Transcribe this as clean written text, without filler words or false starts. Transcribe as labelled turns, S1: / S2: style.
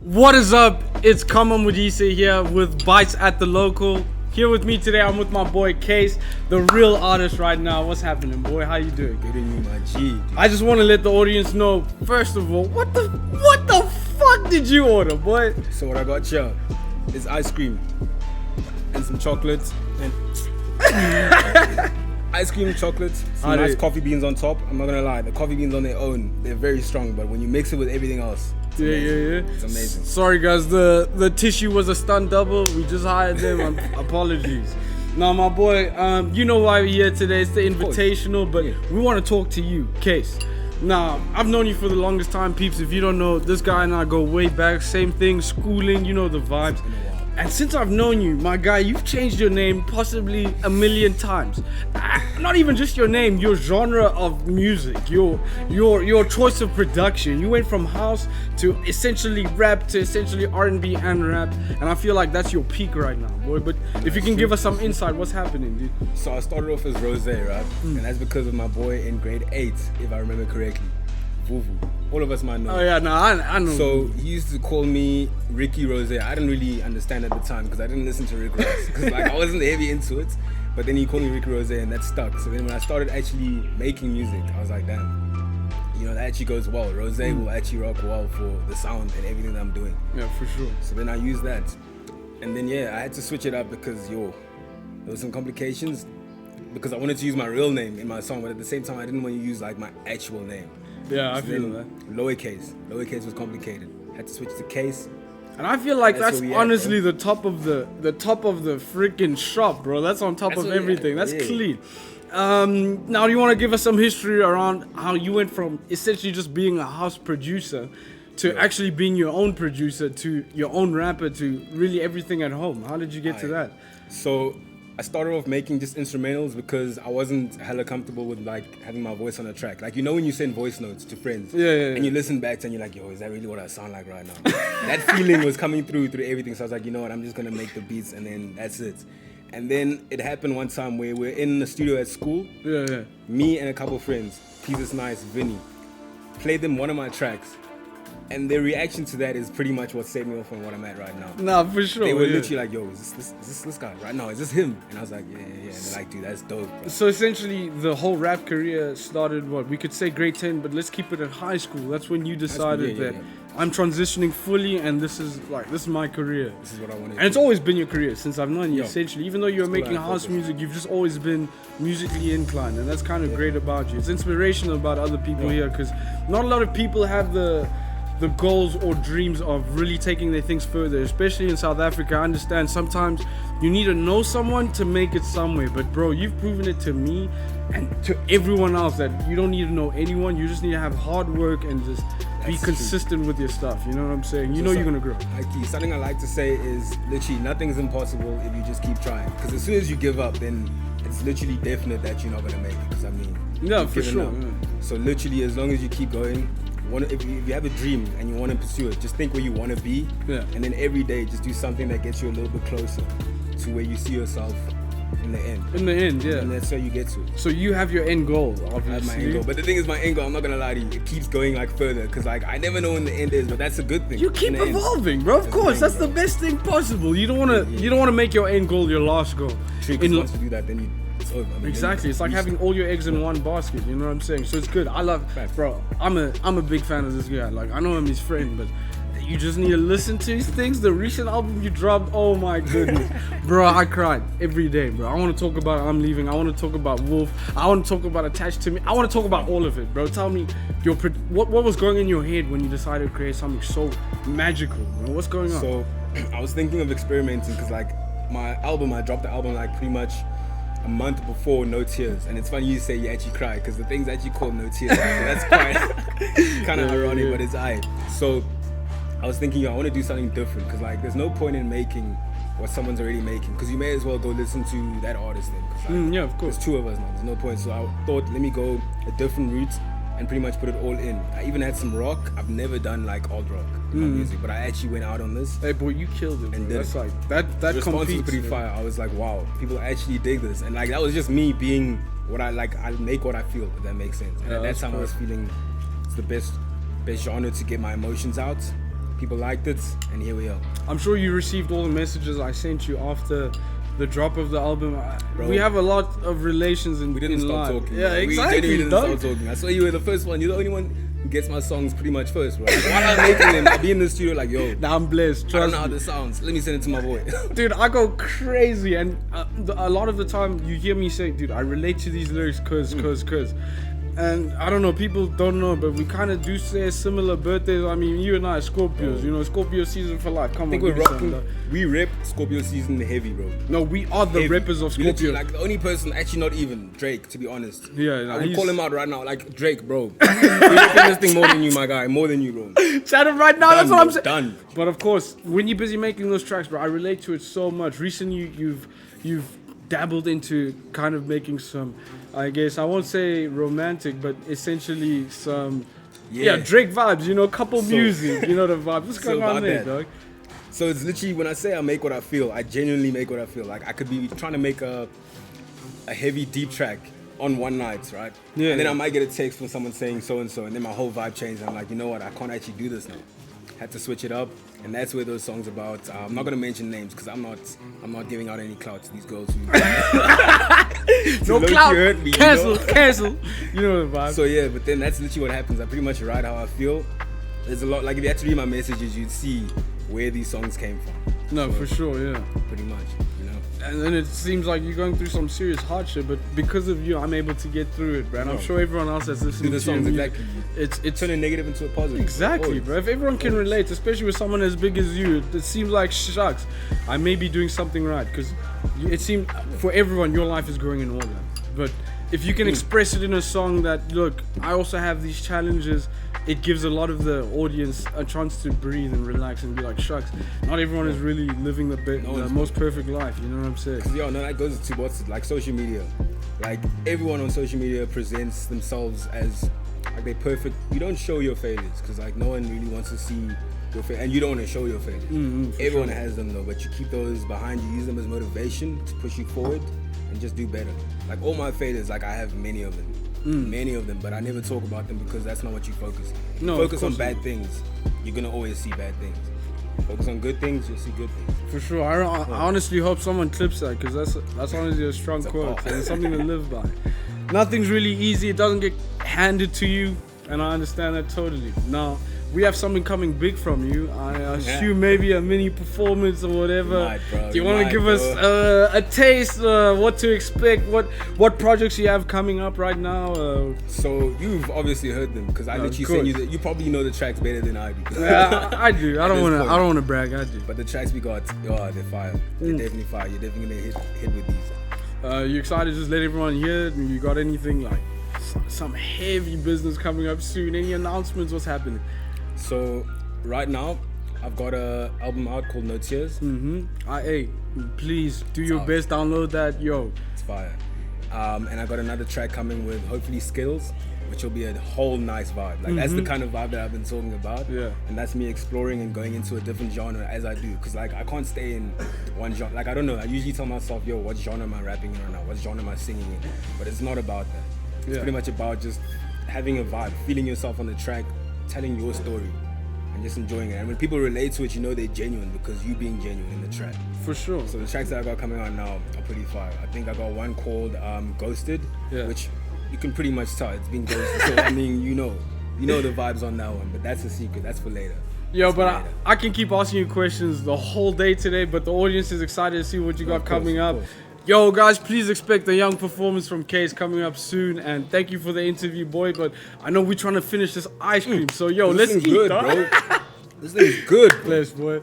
S1: What is up? It's Khama Modise here with Bytes at the Local. Here with me today, I'm with my boy Case, the real artist right now. What's happening, boy? How you doing?
S2: Good in you, my G.
S1: I just want to let the audience know, first of all, what the fuck did you order, boy?
S2: So what I got here is ice cream and some chocolates and ice cream, chocolates, some nice coffee beans on top. I'm not gonna lie, the coffee beans on their own, they're very strong, but when you mix it with everything else,
S1: Yeah.
S2: it's amazing.
S1: Sorry guys, the tissue was a stunt double. We just hired them. Apologies. Now my boy, you know why we're here today. It's the invitational, but we want to talk to you, Case. Now, I've known you for the longest time, peeps. If you don't know, this guy and I go way back. Same thing, schooling, you know the vibes. And since I've known you, my guy, you've changed your name possibly 1,000,000 times. Not even just your name, your genre of music, your choice of production. You went from house to essentially rap to essentially R&B and rap, and I feel like that's your peak right now, boy. But if you can give us some insight, what's happening, dude?
S2: So I started off as Rose, right? And that's because of my boy in grade 8, if I remember correctly. Vuvu. All of us might know.
S1: Oh yeah, no, I know.
S2: So he used to call me Ricky Rose. I didn't really understand at the time because I didn't listen to Rick Ross because I wasn't heavy into it. But then he called me Ricky Rose and that stuck. So then when I started actually making music, I was like, damn, you know, that actually goes well. Rose will actually rock well for the sound and everything that I'm doing.
S1: Yeah, for sure.
S2: So then I used that. And then I had to switch it up because there were some complications because I wanted to use my real name in my song, but at the same time I didn't want to use like my actual name.
S1: Yeah, I feel that.
S2: Lowercase was complicated. Had to switch to Case.
S1: And I feel like that's honestly the top of the freaking shop, bro. That's on top of everything. That's clean. Now, do you want to give us some history around how you went from essentially just being a house producer to actually being your own producer to your own rapper to really everything at home? How did you get to that?
S2: So I started off making just instrumentals because I wasn't hella comfortable with like having my voice on a track. Like, you know when you send voice notes to friends and you listen back and you're like, yo, is that really what I sound like right now? That feeling was coming through everything. So I was like, you know what, I'm just gonna make the beats and then that's it. And then it happened one time where we're in the studio at school. Me and a couple friends, Pieces Nice, Vinny, played them one of my tracks. And their reaction to that is pretty much what set me off on what I'm at right now.
S1: Nah, for sure.
S2: They were literally like, yo, is this guy right now? Is this him? And I was like, yeah. And they're like, dude, that's dope, bro. So
S1: essentially, the whole rap career started, we could say grade 10, but let's keep it at high school. That's when you decided that I'm transitioning fully and this is my career.
S2: This is what I want to do.
S1: And it's always been your career since I've known you, essentially. Even though you're making house music, you've just always been musically inclined. And that's kind of great about you. It's inspirational about other people here because not a lot of people have the goals or dreams of really taking their things further, especially in South Africa. I understand sometimes you need to know someone to make it somewhere, but bro, you've proven it to me and to everyone else that you don't need to know anyone. You just need to have hard work and just be consistent with your stuff. You know what I'm saying? You know you're gonna grow.
S2: Something I like to say is literally nothing's impossible if you just keep trying. Because as soon as you give up, then it's literally definite that you're not gonna make it. Because I mean,
S1: for sure.
S2: So literally, as long as you keep going. If you have a dream and you want to pursue it, just think where you want to be, and then every day just do something that gets you a little bit closer to where you see yourself in the end. And that's where you get to.
S1: So you have your end goal, obviously.
S2: I have my end goal, but the thing is, my end goal, I'm not gonna lie to you, it keeps going like further because like I never know when the end is, but that's a good thing.
S1: You keep evolving, bro. Of course, that's the best thing possible. You don't wanna make your end goal your last goal.
S2: Once you do that, then it's over. I mean,
S1: exactly. It's like having all your eggs in one basket. You know what I'm saying? So it's good. I love, bro. I'm a big fan of this guy. Like I know I'm his friend, but you just need to listen to his things. The recent album you dropped, oh my goodness, bro, I cried every day, bro. I want to talk about I'm Leaving. I want to talk about Wolf. I want to talk about Attached to Me. I want to talk about all of it, bro. Tell me what was going in your head when you decided to create something so magical, bro? What's going on?
S2: So I was thinking of experimenting because like I dropped the album like pretty much a month before No Tears, and it's funny you say you actually cry because the thing's actually called No Tears, so that's quite kind of ironic, but it's aight. So I was thinking, I want to do something different because like there's no point in making what someone's already making because you may as well go listen to that artist then.
S1: Of course.
S2: There's two of us now, there's no point. So I thought, let me go a different route and pretty much put it all in. I even had some rock. I've never done like old rock in my music, but I actually went out on this.
S1: Hey boy, you killed it, bro. And that's like that
S2: the response was pretty fire. I was like, wow, people actually dig this, and like that was just me being what I like. I make what I feel, if that makes sense. And at that time I was feeling it's the best genre to get my emotions out. People liked it, and here we are.
S1: I'm sure you received all the messages I sent you after the drop of the album.
S2: Bro,
S1: we have a lot of relations in.
S2: We didn't stop
S1: life.
S2: talking.
S1: Yeah,
S2: We
S1: exactly.
S2: genuinely didn't stop talking. I saw you were the first one. You're the only one who gets my songs pretty much first, bro. Like, while I'm making them, I'll be in the studio like, yo,
S1: Now I'm blessed.
S2: I don't
S1: Trust
S2: know how
S1: me.
S2: this sounds. Let me send it to my boy.
S1: Dude, I go crazy, and a lot of the time you hear me say, dude, I relate to these lyrics cause. And I don't know, people don't know, but we kind of do share similar birthdays. I mean, you and I are Scorpios, you know, Scorpio season for life. Come
S2: I think
S1: on,
S2: we're
S1: give me some,
S2: rocking. We rep Scorpio season heavy, bro.
S1: No, we are the
S2: Heavy.
S1: rappers of
S2: We literally,
S1: Scorpio.
S2: like the only person, actually not even Drake, to be honest.
S1: Yeah, nah,
S2: I would
S1: he's-
S2: call him out right now, like Drake, bro. We're repping this thing more than you, my guy, more than you, bro.
S1: Shout him right now, that's what I'm saying.
S2: Done.
S1: But of course, when you're busy making those tracks, bro, I relate to it so much. Recently, you've dabbled into kind of making some, I guess I won't say romantic, but essentially some, Drake vibes. You know, couple music. You know the vibe. What's going on
S2: about
S1: there,
S2: that.
S1: dog?
S2: So it's literally when I say I make what I feel, I genuinely make what I feel. Like I could be trying to make a heavy deep track on one night, right?
S1: Yeah.
S2: And then I might get a text from someone saying so and so, and then my whole vibe changed. I'm like, you know what? I can't actually do this now. Had to switch it up, and that's where those songs about. I'm not gonna mention names because I'm not giving out any clout to these girls. Who,
S1: No
S2: low-key
S1: clout.
S2: hurt me, you
S1: Cancel,
S2: know?
S1: cancel. You know the vibe.
S2: So yeah, but then that's literally what happens. I pretty much write how I feel. There's a lot. Like if you had to read my messages, you'd see where these songs came from.
S1: No, for sure, yeah.
S2: Pretty much, you know.
S1: And then it seems like you're going through some serious hardship, but because of you, I'm able to get through it, bro. And I'm sure everyone else that's listening
S2: Do
S1: to
S2: the songs
S1: you,
S2: exactly.
S1: It's
S2: Turn a negative into a positive.
S1: exactly,
S2: Always.
S1: bro. If everyone can relate, especially with someone as big as you, it seems like shucks, I may be doing something right, because it seems for everyone your life is going in order. But if you can express it in a song that, look, I also have these challenges, it gives a lot of the audience a chance to breathe and relax and be like, shucks, not everyone is really living the most perfect life, you know what I'm saying?
S2: Yo, no, that goes to what's like social media. Like everyone on social media presents themselves as like they're perfect. You don't show your failures because like no one really wants to see your failures, and you don't want to show your failures. Everyone has them though, but you keep those behind you, use them as motivation to push you forward and just do better. Like all my failures, like I have many of them, but I never talk about them because that's not what you focus. If
S1: No,
S2: you
S1: of
S2: focus on
S1: course
S2: bad
S1: not.
S2: things, you're gonna always see bad things. Focus on good things, you'll see good things.
S1: For sure. I honestly hope someone clips that, because that's honestly a strong quote and it's something to live by. Nothing's really easy. It doesn't get handed to you, and I understand that totally. Now, we have something coming big from you. I assume maybe a mini performance or whatever.
S2: Might, bro.
S1: Do you want to give us a taste, what to expect, what projects you have coming up right now?
S2: So you've obviously heard them because I literally sent you. You probably know the tracks better than I do.
S1: Yeah, I do. I don't
S2: this
S1: want to
S2: point.
S1: brag. I do.
S2: But the tracks we got, they're fire. They're definitely fire. You're definitely gonna hit with these.
S1: You excited to just let everyone hear it? You got anything like some heavy business coming up soon? Any announcements? What's happening?
S2: So right now, I've got a album out called No Tears.
S1: Hey, please do your best. Download that, yo.
S2: It's fire. And I got another track coming with hopefully Skills, which will be a whole nice vibe. Like that's the kind of vibe that I've been talking about.
S1: Yeah.
S2: And that's me exploring and going into a different genre as I do. Cause like I can't stay in one genre. Like I don't know. I usually tell myself, yo, what genre am I rapping in right now? What genre am I singing in? But it's not about that. It's pretty much about just having a vibe, feeling yourself on the track, telling your story, and just enjoying it. And when people relate to it, you know they're genuine because you being genuine in the track.
S1: For sure.
S2: So the tracks that I got coming out now are pretty fire. I think I got one called Ghosted, which you can pretty much tell it's been ghosted. So I mean, you know the vibes on that one, but that's a secret. That's for later.
S1: Yo, but I can keep asking you questions the whole day today, but the audience is excited to see what you got coming up. Yo, guys, please expect a young performance from Case coming up soon, and thank you for the interview, boy. But I know we're trying to finish this ice cream, so yo, let's eat,
S2: good,
S1: dog.
S2: bro. This thing's good, bro.
S1: Bless, boy.